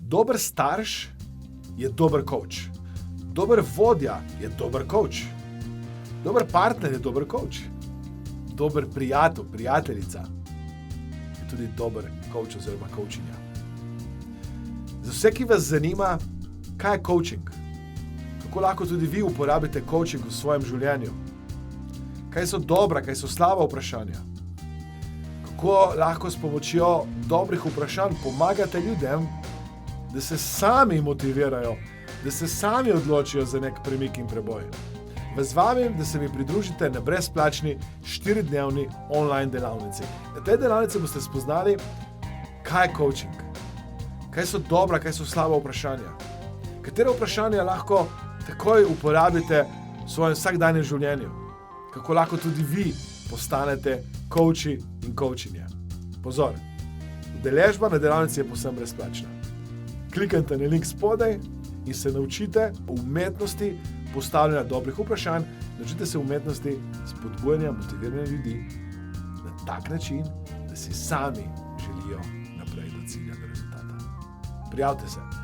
Dober starš je dober coach. Dober vodja je dober coach. Dober partner je dober coach. Dober prijatelj, prijateljica je tudi dober coach oziroma coachinja. Za vse, ki vas zanima, kaj je coaching, kako lahko tudi vi uporabite coaching v svojem življenju, kaj so dobra, kaj so slaba vprašanja, kako lahko s pomočjo dobrih vprašanj pomagate ljudem, da se sami motivirajo, da se sami odločijo za nek premik in preboj. Vas vabim, da se mi pridružite na brezplačni 4-dnevni online delavnici. Na tej delavnici boste spoznali, kaj je coaching, kaj so dobra, kaj so slaba vprašanja, katere vprašanja lahko takoj uporabite v svojem vsakdanjem življenju, kako lahko tudi vi postanete coachi in coachinje. Pozor, udeležba na delavnici je povsem brezplačna. Klikajte na link spodaj in se naučite umetnosti postavljanja dobrih vprašanj, naučite se umetnosti spodbujanja, motiviranja ljudi na tak način, da si sami želijo naprej do cilja, do rezultata. Prijavite se.